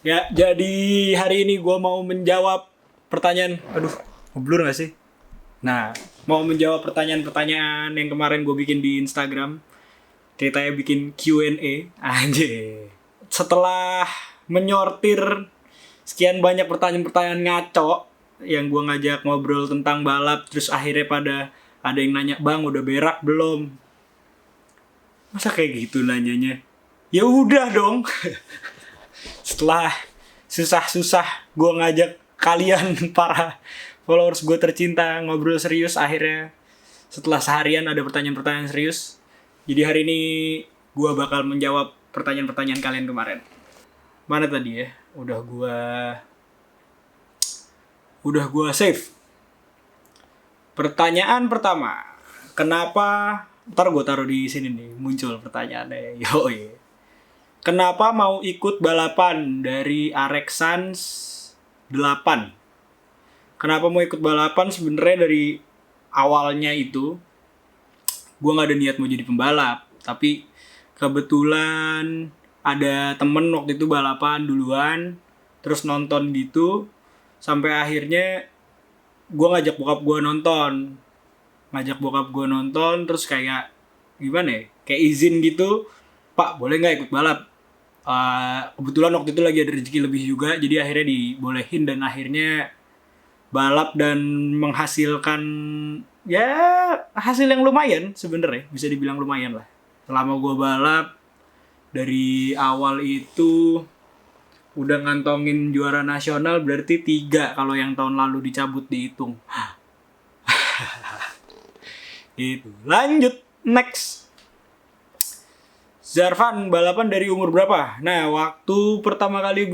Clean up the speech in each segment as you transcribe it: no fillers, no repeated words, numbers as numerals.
Ya, jadi hari ini gue mau menjawab pertanyaan. Aduh, ngeblur gak sih? Nah, mau menjawab pertanyaan-pertanyaan yang kemarin gue bikin di Instagram. Ceritanya bikin Q&A. Anjir. Setelah menyortir sekian banyak pertanyaan-pertanyaan ngaco yang gue ngajak ngobrol tentang balap, terus akhirnya pada ada yang nanya, "Bang, udah berak belum?" Masa kayak gitu nanyanya? Ya udah dong. Setelah susah-susah gue ngajak kalian para followers gue tercinta ngobrol serius, akhirnya setelah seharian ada pertanyaan-pertanyaan serius. Jadi hari ini gue bakal menjawab pertanyaan-pertanyaan kalian kemarin. Mana tadi ya? Udah gue save. Pertanyaan pertama, kenapa? Ntar gue taruh di sini nih, muncul pertanyaannya. Yoi. Kenapa mau ikut balapan dari Areksans 8? Kenapa mau ikut balapan? Sebenarnya dari awalnya itu gue nggak ada niat mau jadi pembalap, tapi kebetulan ada temen waktu itu balapan duluan, terus nonton gitu, sampai akhirnya gue ngajak bokap gue nonton, terus kayak gimana ya, kayak izin gitu, "Pak, boleh nggak ikut balap?" Kebetulan waktu itu lagi ada rezeki lebih juga, jadi akhirnya dibolehin dan akhirnya balap dan menghasilkan ya hasil yang lumayan sebenarnya, bisa dibilang lumayan lah. Selama gue balap dari awal itu udah ngantongin juara nasional, berarti 3 kalau yang tahun lalu dicabut dihitung. Itu. Lanjut, next. Zarvan, balapan dari umur berapa? Nah, waktu pertama kali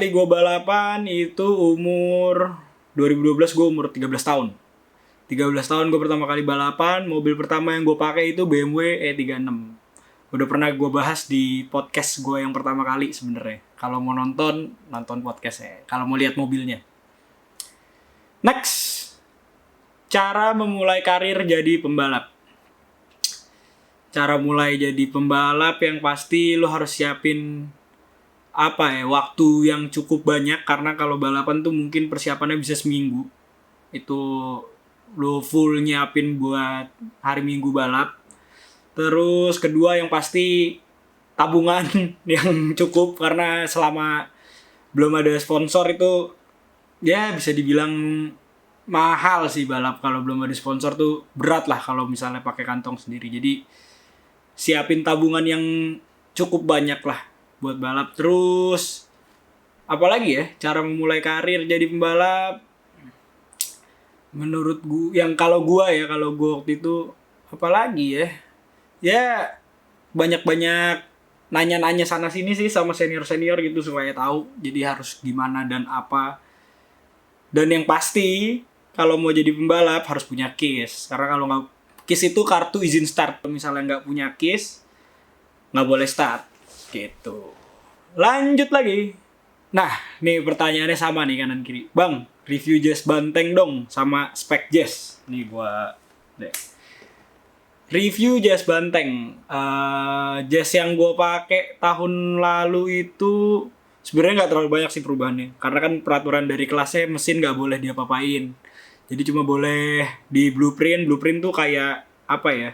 gue balapan itu umur 2012, gue umur 13 tahun. 13 tahun gue pertama kali balapan. Mobil pertama yang gue pakai itu BMW E36. Udah pernah gue bahas di podcast gue yang pertama kali sebenarnya. Kalau mau nonton podcastnya. Kalau mau lihat mobilnya. Next. Cara memulai karir jadi pembalap. Cara mulai jadi pembalap yang pasti lo harus siapin waktu yang cukup banyak, karena kalau balapan tuh mungkin persiapannya bisa seminggu. Itu lo full nyiapin buat hari Minggu balap. Terus kedua yang pasti tabungan yang cukup, karena selama belum ada sponsor itu ya bisa dibilang mahal sih balap. Kalau belum ada sponsor tuh berat lah kalau misalnya pakai kantong sendiri. Jadi siapin tabungan yang cukup banyak lah buat balap. Terus apalagi ya cara memulai karir jadi pembalap, menurut gue yang kalau gue waktu itu apalagi ya banyak-banyak nanya-nanya sana sini sih sama senior-senior gitu supaya tahu jadi harus gimana dan apa. Dan yang pasti kalau mau jadi pembalap harus punya KIS, karena kalau nggak, KIS itu kartu izin start. Kalau misalnya nggak punya KIS nggak boleh start gitu. Lanjut lagi. Nah, nih pertanyaannya sama nih kanan kiri. "Bang, review Jazz Banteng dong sama spek Jazz." Nih gua deh. Review Jazz Banteng. Jazz yang gue pakai tahun lalu itu sebenarnya nggak terlalu banyak sih perubahannya, karena kan peraturan dari kelasnya mesin nggak boleh diapa-apain. Jadi cuma boleh di blueprint. Blueprint tuh kayak apa ya?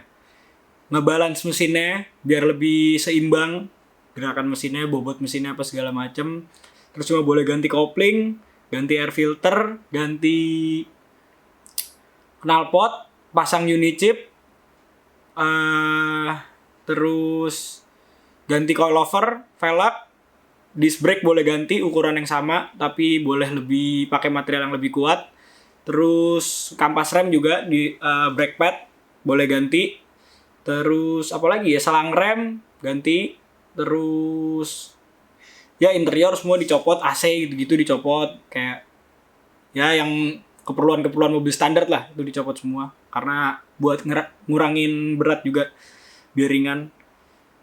Ngebalance mesinnya biar lebih seimbang gerakan mesinnya, bobot mesinnya apa segala macem. Terus cuma boleh ganti kopling, ganti air filter, ganti knalpot, pasang unit chip, terus ganti coilover, velg, disc brake boleh ganti ukuran yang sama tapi boleh lebih pakai material yang lebih kuat. Terus kampas rem juga di brake pad boleh ganti. Terus apalagi ya, selang rem ganti. Terus ya interior semua dicopot, AC gitu-gitu dicopot, kayak ya yang keperluan mobil standar lah itu dicopot semua, karena buat ngurangin berat juga biar ringan.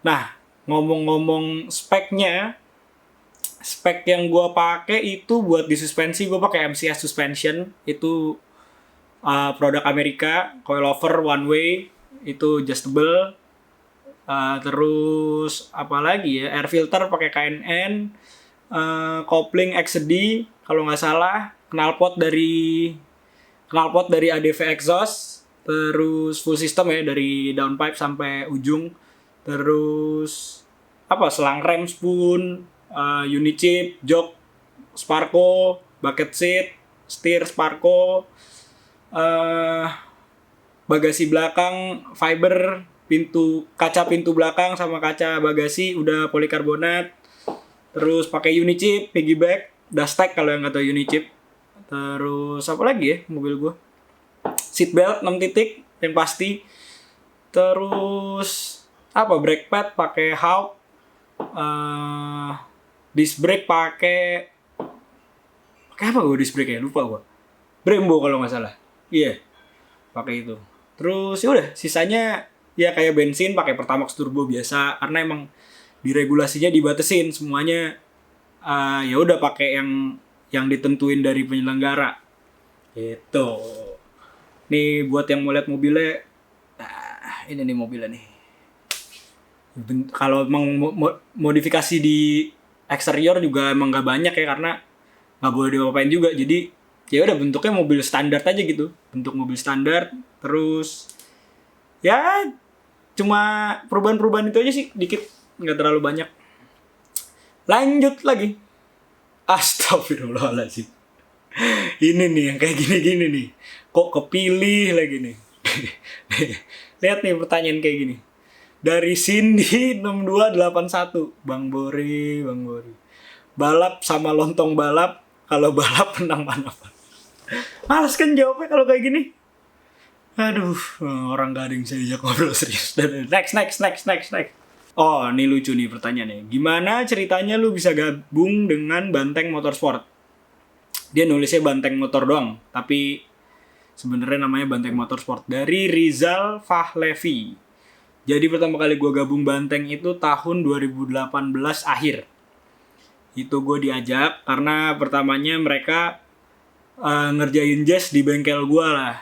Nah, ngomong-ngomong speknya, spek yang gue pakai itu buat di suspensi gue pakai MCS suspension. Itu produk Amerika, coilover one way, itu adjustable. Terus apa lagi ya, air filter pakai KNN, kopling XD kalau nggak salah, knalpot dari ADV exhaust, terus full system ya dari downpipe sampai ujung, terus apa, selang rem spoon, unit chip, jok Sparco, bucket seat, setir Sparco, bagasi belakang fiber, kaca pintu belakang sama kaca bagasi udah polikarbonat. Terus pakai unit chip, piggyback, dashtek kalau yang nggak tahu unit chip. Terus apa lagi ya mobil gue? Seat belt 6 titik yang pasti. Terus apa, brake pad pakai Hawk. Disc brake pakai apa gue, disc brake ya, lupa gue. Brembo kalau nggak salah. Iya. Pakai itu. Terus ya udah, sisanya ya kayak bensin pakai Pertamax turbo biasa, karena emang diregulasinya dibatasin semuanya. Ya udah pakai yang ditentuin dari penyelenggara. Itu. Nih buat yang mau lihat mobilnya, ini nih mobilnya nih. Kalau emang modifikasi di eksterior juga emang nggak banyak ya, karena nggak boleh diapa-apain juga. Jadi ya udah bentuknya mobil standar aja gitu, bentuk mobil standar. Terus ya cuma perubahan-perubahan itu aja sih, dikit, nggak terlalu banyak. Lanjut lagi. Astagfirullahaladzim. Ini nih yang kayak gini-gini nih, kok kepilih lagi nih. Lihat nih pertanyaan kayak gini. Dari Cindy 6281, Bang Bori. Balap sama lontong balap, kalau balap menang mana? Males kan jawabnya kalau kayak gini. Aduh, orang gak ada yang bisa diajak ngobrol serius. Next. Oh, ini lucu nih pertanyaannya. Gimana ceritanya lu bisa gabung dengan Banteng Motorsport? Dia nulisnya Banteng Motor doang, tapi sebenarnya namanya Banteng Motorsport. Dari Rizal Fahlevi. Jadi pertama kali gue gabung Banteng itu tahun 2018 akhir. Itu gue diajak karena pertamanya mereka ngerjain jazz di bengkel gue lah.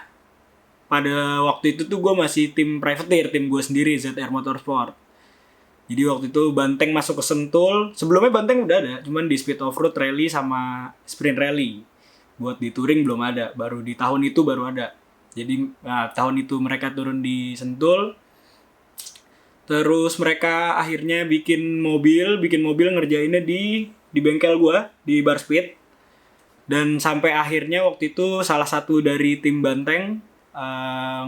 Pada waktu itu tuh gue masih tim privateer, tim gue sendiri, ZR Motorsport. Jadi waktu itu Banteng masuk ke Sentul. Sebelumnya Banteng udah ada, cuman di speed off-road rally sama sprint rally. Buat di touring belum ada, baru di tahun itu baru ada. Jadi tahun itu mereka turun di Sentul. Terus mereka akhirnya bikin mobil ngerjainnya di bengkel gue, di Bar Speed. Dan sampai akhirnya waktu itu salah satu dari tim Banteng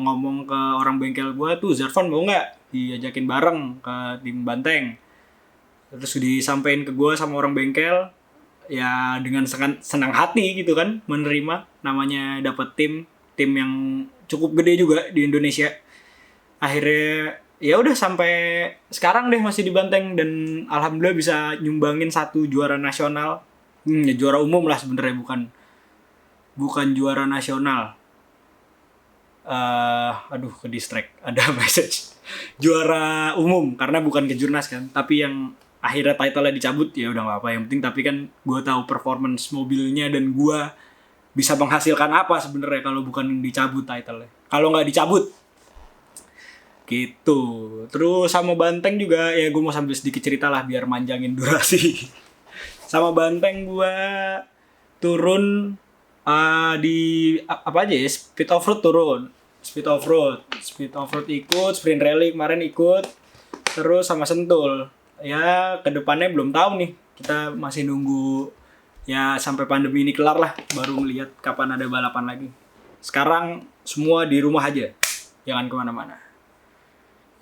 ngomong ke orang bengkel gue tuh, Zarvan mau nggak diajakin bareng ke tim Banteng. Terus disampaikan ke gue sama orang bengkel, ya dengan senang hati gitu kan menerima. Namanya dapat tim yang cukup gede juga di Indonesia. Akhirnya ya udah sampai sekarang deh masih di Banteng, dan alhamdulillah bisa nyumbangin 1 juara nasional. Ya juara umum lah sebenarnya, bukan juara nasional. Ke distract, ada message. Juara umum karena bukan kejurnas kan, tapi yang akhirnya title-nya dicabut ya udah nggak apa, yang penting tapi kan gue tahu performance mobilnya dan gue bisa menghasilkan apa sebenarnya kalau bukan dicabut title-nya. Kalau nggak dicabut gitu. Terus sama Banteng juga ya, gue mau sambil sedikit cerita lah biar manjangin durasi. Sama Banteng gue turun di apa aja ya, speed off-road turun. Speed off-road ikut, sprint rally kemarin ikut, terus sama Sentul. Ya kedepannya belum tahu nih, kita masih nunggu ya sampai pandemi ini kelar lah, baru ngeliat kapan ada balapan lagi. Sekarang semua di rumah aja, jangan kemana-mana.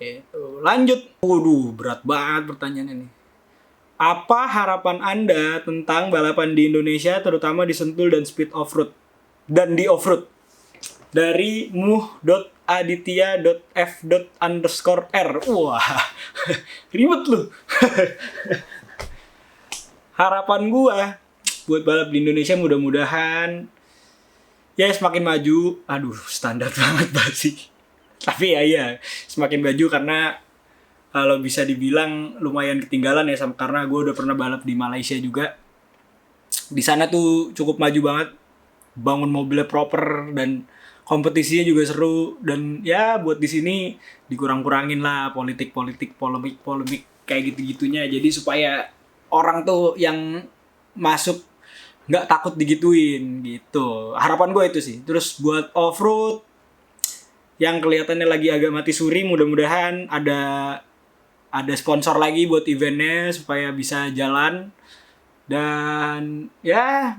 Itu lanjut. Waduh, berat banget pertanyaannya nih. Apa harapan Anda tentang balapan di Indonesia, terutama di Sentul dan speed off-road dan di off-road? Dari muh.aditya.f._r. Wah, ribet lu. Harapan gua buat balap di Indonesia mudah-mudahan ya semakin maju. Aduh, standar banget sih. Tapi ya semakin maju, karena kalau bisa dibilang lumayan ketinggalan ya, karena gue udah pernah balap di Malaysia juga. Di sana tuh cukup maju banget, bangun mobilnya proper dan kompetisinya juga seru, dan ya buat di sini dikurang-kurangin lah politik-politik, polemik-polemik kayak gitu-gitunya, jadi supaya orang tuh yang masuk nggak takut digituin gitu. Harapan gue itu sih. Terus buat off-road yang kelihatannya lagi agak mati suri, mudah-mudahan ada sponsor lagi buat eventnya supaya bisa jalan. Dan ya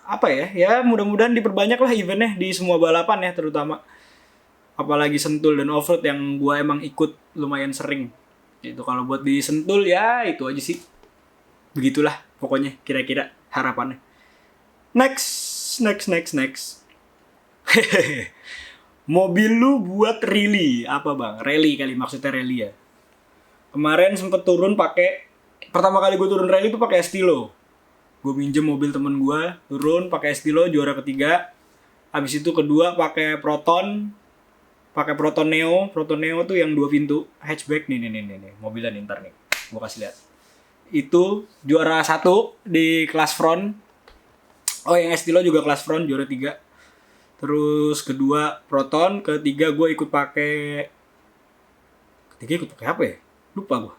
apa ya mudah-mudahan diperbanyak lah eventnya di semua balapan ya, terutama apalagi Sentul dan off-road yang gue emang ikut lumayan sering gitu. Kalau buat di Sentul ya itu aja sih, begitulah pokoknya kira-kira harapannya. Next. Mobil lu buat rally apa bang? Rally kali maksudnya, rally ya. Kemarin sempet turun pakai, pertama kali gue turun rally itu pakai Estilo. Gue minjem mobil temen gue, turun pakai Estilo, juara ketiga. Habis itu kedua pakai Proton Neo. Proton Neo tuh yang 2 pintu hatchback nih mobilnya nih, ntar nih gue kasih lihat. Itu juara 1 di kelas front. Oh, yang Estilo juga kelas front, juara 3. Terus kedua Proton, ketiga gue ikut pakai apa ya? Lupa gue.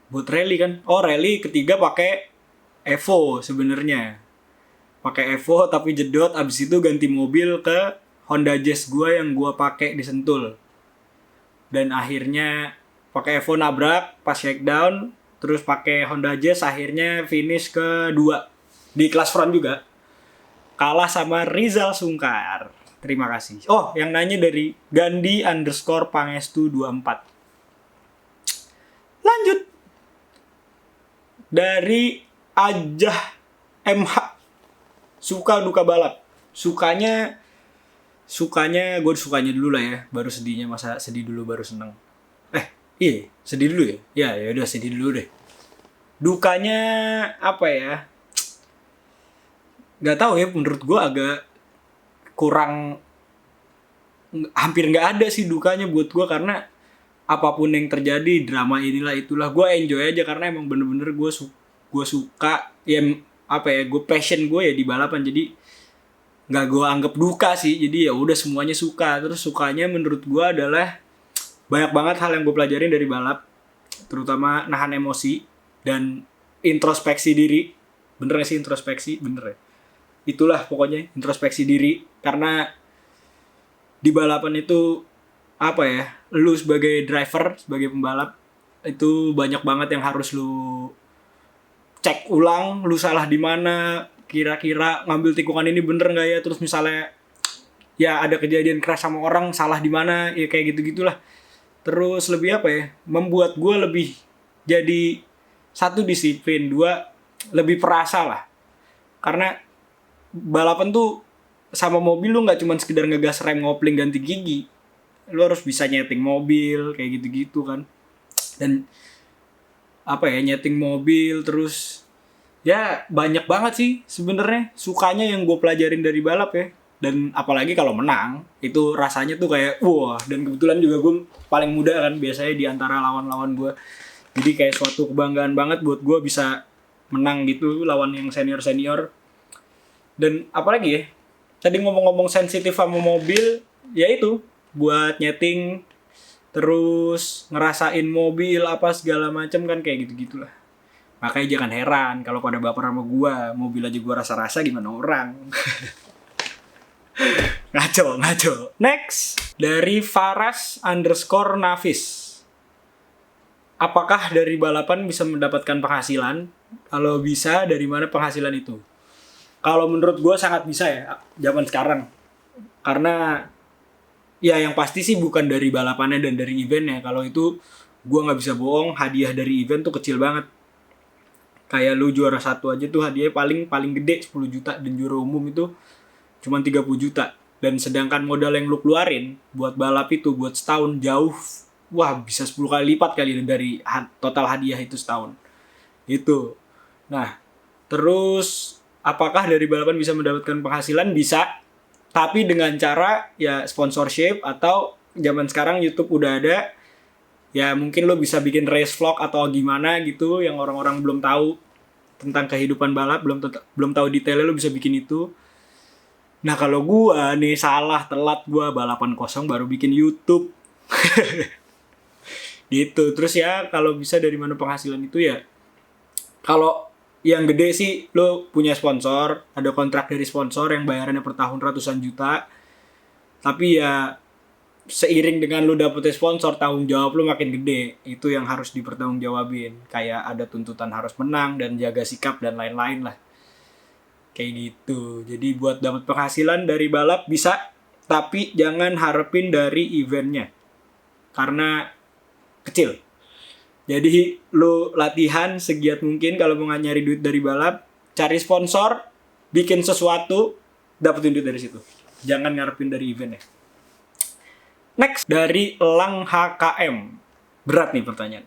Buat rally kan? Oh, rally ketiga pakai Evo sebenarnya. Pakai Evo tapi jedot, abis itu ganti mobil ke Honda Jazz gue yang gue pakai di Sentul. Dan akhirnya pakai Evo nabrak pas shakedown, terus pakai Honda Jazz akhirnya finish kedua di kelas front juga. Kalah sama Rizal Sungkar. Terima kasih. Oh, yang nanya dari Gandhi_Pangestu24. Lanjut. Dari Ajah MH. Suka duka balap. Sukanya gue sukanya dulu lah ya, baru sedihnya. Masa sedih dulu baru seneng? Iya, sedih dulu ya. Ya udah sedih dulu deh. Dukanya apa ya? Gak tahu ya, menurut gue agak kurang, hampir nggak ada sih dukanya buat gue, karena apapun yang terjadi, drama inilah itulah, gue enjoy aja karena emang bener-bener gue suka ya, apa ya, gue passion gue ya di balapan, jadi nggak gue anggap duka sih, jadi ya udah semuanya suka. Terus sukanya menurut gue adalah banyak banget hal yang gue pelajarin dari balap, terutama nahan emosi dan introspeksi diri. Bener gak sih introspeksi? Bener ya? Itulah pokoknya introspeksi diri, karena di balapan itu apa ya, lu sebagai driver, sebagai pembalap itu banyak banget yang harus lu cek ulang, lu salah di mana, kira-kira ngambil tikungan ini bener nggak ya, terus misalnya ya ada kejadian crash sama orang, salah di mana ya, kayak gitu-gitulah. Terus lebih apa ya, membuat gue lebih jadi satu disiplin, dua lebih perasa lah, karena balapan tuh sama mobil lu nggak cuma sekedar ngegas rem, ngopling, ganti gigi, lu harus bisa nyeting mobil kayak gitu-gitu kan. Dan apa ya, nyeting mobil, terus ya banyak banget sih sebenarnya sukanya yang gue pelajarin dari balap ya. Dan apalagi kalau menang itu rasanya tuh kayak wah. Dan kebetulan juga gue paling muda kan biasanya di antara lawan-lawan gue, jadi kayak suatu kebanggaan banget buat gue bisa menang gitu lawan yang senior. Dan apalagi ya, tadi ngomong-ngomong sensitif sama mobil, ya itu buat nyeting, terus ngerasain mobil apa segala macem kan, kayak gitu-gitulah. Makanya jangan heran kalau pada baper sama gua, mobil aja gua rasa-rasa, gimana orang. Ngaco. Next, dari Faras_Nafis. Apakah dari balapan bisa mendapatkan penghasilan? Kalau bisa, dari mana penghasilan itu? Kalau menurut gue sangat bisa ya zaman sekarang, karena ya yang pasti sih bukan dari balapannya dan dari eventnya. Kalau itu gue nggak bisa bohong, hadiah dari event tuh kecil banget. Kayak lu juara 1 aja tuh hadiahnya paling gede 10 juta, dan juara umum itu cuma 30 juta. Dan sedangkan modal yang lu keluarin buat balap itu buat setahun jauh, wah bisa 10 kali lipat kali dari total hadiah itu setahun. Itu. Nah, terus apakah dari balapan bisa mendapatkan penghasilan? Bisa. Tapi dengan cara ya sponsorship, atau zaman sekarang YouTube udah ada. Ya mungkin lo bisa bikin race vlog atau gimana gitu yang orang-orang belum tahu tentang kehidupan balap, belum tahu detailnya, lo bisa bikin itu. Nah kalau gua nih salah telat gua balapan kosong baru bikin YouTube. Gitu. Terus ya kalau bisa dari mana penghasilan itu ya, kalau yang gede sih lo punya sponsor, ada kontrak dari sponsor yang bayarannya per tahun ratusan juta. Tapi ya seiring dengan lu dapetnya sponsor, tanggung jawab lu makin gede. Itu yang harus dipertanggungjawabin. Kayak ada tuntutan harus menang dan jaga sikap dan lain-lain lah. Kayak gitu. Jadi buat dapat penghasilan dari balap bisa, tapi jangan harapin dari eventnya. Karena kecil. Jadi lu latihan segiat mungkin kalau mau nyari duit dari balap, cari sponsor, bikin sesuatu, dapetin duit dari situ. Jangan ngarepin dari eventnya. Next, dari Elang HKM. Berat nih pertanyaan.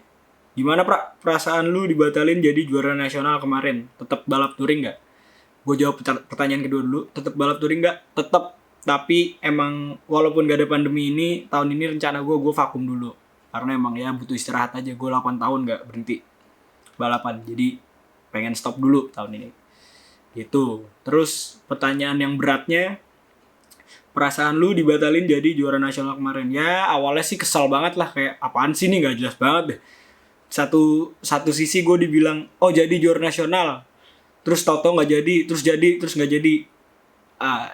Gimana perasaan lu dibatalin jadi juara nasional kemarin? Tetap balap touring nggak? Gue jawab pertanyaan kedua dulu. Tetap balap touring nggak? Tetap. Tapi emang walaupun gak ada pandemi ini, tahun ini rencana gue vakum dulu. Karena emang ya butuh istirahat aja. Gue 8 tahun gak berhenti balapan. Jadi pengen stop dulu tahun ini. Gitu. Terus pertanyaan yang beratnya, perasaan lu dibatalin jadi juara nasional kemarin. Ya awalnya sih kesel banget lah. Kayak apaan sih nih, gak jelas banget deh. Satu sisi gue dibilang, oh jadi juara nasional. Terus tau-tau gak jadi. Terus jadi, terus gak jadi.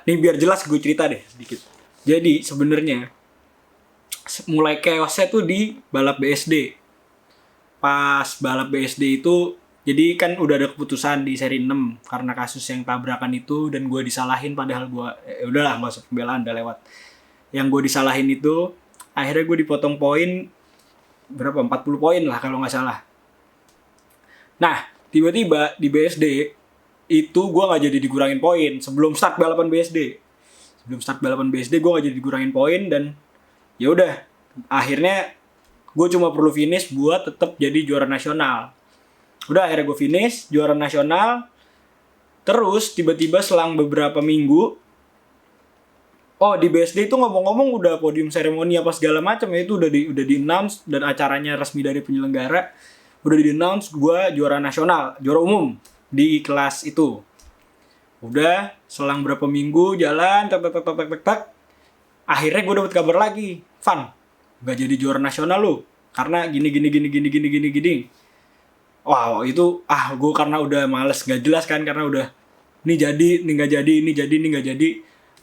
Nih biar jelas gue cerita deh sedikit. Jadi sebenarnya mulai chaosnya tuh di balap BSD. Pas balap BSD itu, jadi kan udah ada keputusan di seri 6 karena kasus yang tabrakan itu, dan gue disalahin padahal gue udahlah gak usah pembelaan, udah lewat. Yang gue disalahin itu akhirnya gue dipotong poin berapa, 40 poin lah kalau gak salah. Nah tiba-tiba di BSD itu gue gak jadi dikurangin poin sebelum start balapan BSD. Sebelum start balapan BSD gue gak jadi dikurangin poin, dan ya udah akhirnya gue cuma perlu finish buat tetap jadi juara nasional. Udah akhirnya gue finish juara nasional. Terus tiba-tiba selang beberapa minggu, oh di BSD itu ngomong-ngomong udah podium seremoni apa segala macam ya, itu udah di announce dan acaranya resmi dari penyelenggara. Udah di announce gue juara nasional, juara umum di kelas itu. Udah selang berapa minggu jalan tak. Akhirnya gue dapet kabar lagi, Van, gak jadi juara nasional lu karena gini. Wow, itu gue karena udah males, gak jelas kan, karena udah ini jadi, ini gak jadi, ini jadi, ini gak jadi.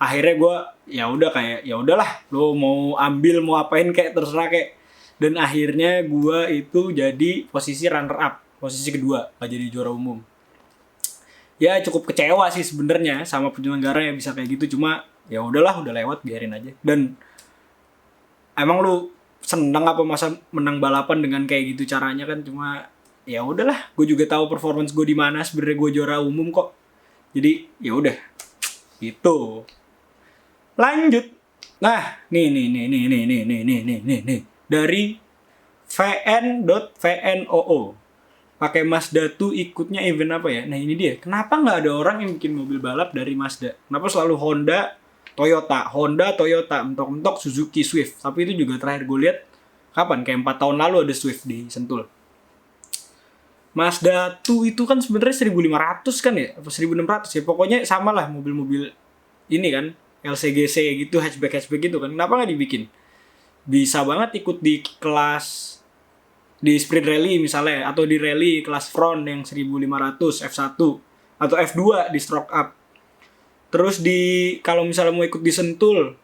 Akhirnya gue ya udah kayak ya udahlah, lo mau ambil mau apain kayak terserah kayak. Dan akhirnya gue itu jadi posisi runner up, posisi kedua, gak jadi juara umum. Ya cukup kecewa sih sebenarnya sama penyelenggara yang bisa kayak gitu, cuma ya udahlah, udah lewat, biarin aja. Dan emang lu senang apa masa menang balapan dengan kayak gitu caranya kan? Cuma ya udahlah, gue juga tahu performance gue di mana, sebenarnya gue juara umum kok. Jadi ya udah gitu. Lanjut. Nah, nih dari vn.vnoo. Pakai Mazda 2 ikutnya event apa ya? Nah ini dia. Kenapa nggak ada orang yang bikin mobil balap dari Mazda? Kenapa selalu Honda, Toyota, mentok-mentok Suzuki Swift. Tapi itu juga terakhir gue lihat kapan? Kayak 4 tahun lalu ada Swift di Sentul. Mazda 2 itu kan sebenarnya 1.500 kan ya? Apa 1.600 ya? Pokoknya sama lah mobil-mobil ini kan. LCGC gitu, hatchback gitu kan. Kenapa nggak dibikin? Bisa banget ikut di kelas, di sprint rally misalnya, atau di rally kelas front yang 1.500 F1 atau F2 di stroke up. Terus kalau misalnya mau ikut di Sentul,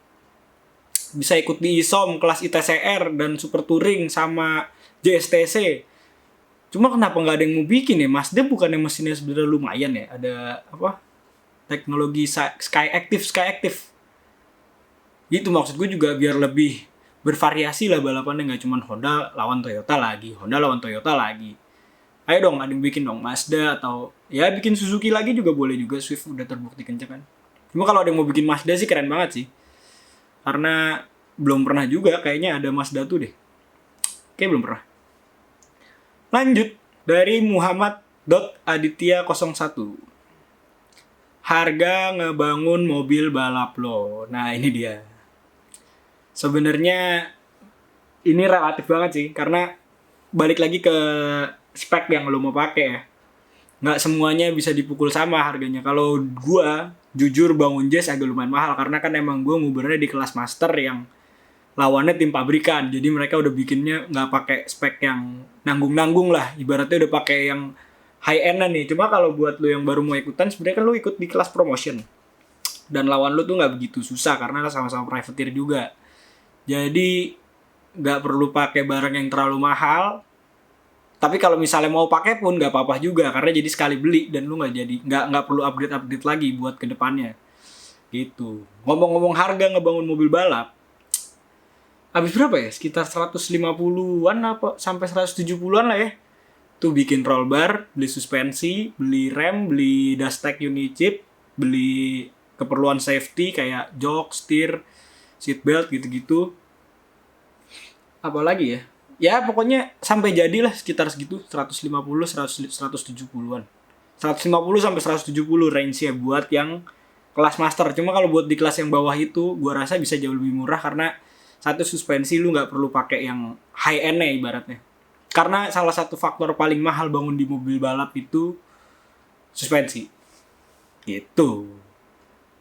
bisa ikut di ISOM kelas ITCR dan Super Touring sama JSTC. Cuma kenapa nggak ada yang mau bikin ya? Mazda bukannya mesinnya sebenarnya lumayan ya? Ada apa? Teknologi Sky Active. Gitu maksud gue juga biar lebih bervariasi lah balapannya, nggak cuma Honda lawan Toyota lagi. Ayo dong, ada yang bikin dong Mazda, atau ya bikin Suzuki lagi juga boleh juga. Swift udah terbukti kenceng kan. Cuma kalau ada yang mau bikin Mazda sih keren banget sih. Karena belum pernah juga kayaknya ada Mazda tuh deh. Kayak belum pernah. Lanjut dari Muhammad.aditya01. Harga ngebangun mobil balap lo. Nah ini dia. Sebenarnya ini relatif banget sih, karena balik lagi ke spek yang lo mau pakai ya. nggak semuanya bisa dipukul sama harganya. Kalau gua jujur bangun Jazz agak lumayan mahal karena kan emang gua ngubernya di kelas master yang lawannya tim pabrikan. Jadi mereka udah bikinnya nggak pakai spek yang nanggung-nanggung lah. Ibaratnya udah pakai yang high end nih. Cuma kalau buat lu yang baru mau ikutan, sebenarnya kan lu ikut di kelas promotion. Dan lawan lu tuh nggak begitu susah karena sama-sama privateer juga. Jadi nggak perlu pakai barang yang terlalu mahal. Tapi kalau misalnya mau pakai pun nggak apa-apa juga karena jadi sekali beli dan lu nggak perlu upgrade lagi buat kedepannya. Gitu. Ngomong-ngomong harga ngebangun mobil balap, habis berapa ya? Sekitar 150-an apa sampai 170-an lah ya. Tuh bikin roll bar, beli suspensi, beli rem, beli dashtek unit chip, beli keperluan safety kayak jok, setir, seat belt gitu-gitu. Apalagi ya? Ya pokoknya sampai jadilah sekitar segitu 150 170-an. 150 sampai 170 range-nya buat yang kelas master. Cuma kalau buat di kelas yang bawah itu gua rasa bisa jauh lebih murah karena satu suspensi lu nggak perlu pakai yang high end-nya ibaratnya. Karena salah satu faktor paling mahal bangun di mobil balap itu suspensi. Gitu.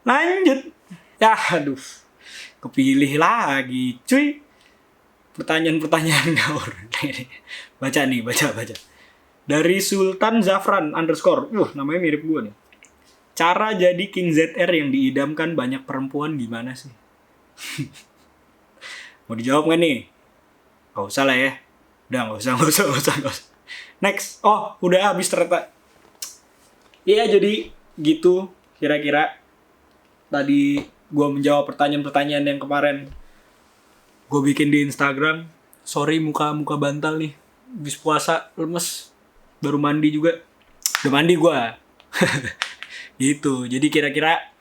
Lanjut. Ya aduh. Kepilih lagi cuy. Pertanyaan-pertanyaan ngawur. Baca. Dari Sultan Zafran _ namanya mirip gue nih. Cara jadi King ZR yang diidamkan banyak perempuan gimana sih? Mau dijawab gak nih? Gak usah lah ya. Udah gak usah. Next. Oh udah habis ternyata. Iya jadi gitu kira-kira. Tadi gue menjawab pertanyaan-pertanyaan yang kemarin gue bikin di Instagram. Sorry muka bantal nih. Habis puasa lemes. Baru mandi juga. Udah mandi gue. Gitu. Jadi kira-kira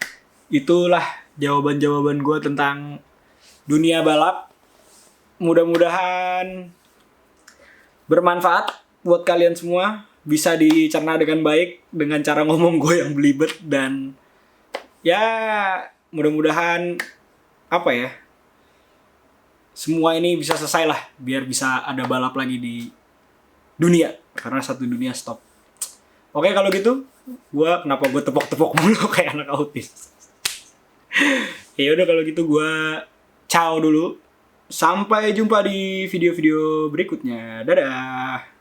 itulah jawaban-jawaban gue tentang dunia balap. Mudah-mudahan bermanfaat buat kalian semua. Bisa dicerna dengan baik dengan cara ngomong gue yang belibet. Dan ya mudah-mudahan apa ya, semua ini bisa selesai lah biar bisa ada balap lagi di dunia karena satu dunia stop. Oke kalau gitu, kenapa gue tepok-tepok mulu kayak anak autis. Ya udah kalau gitu gue ciao dulu. Sampai jumpa di video-video berikutnya. Dadah.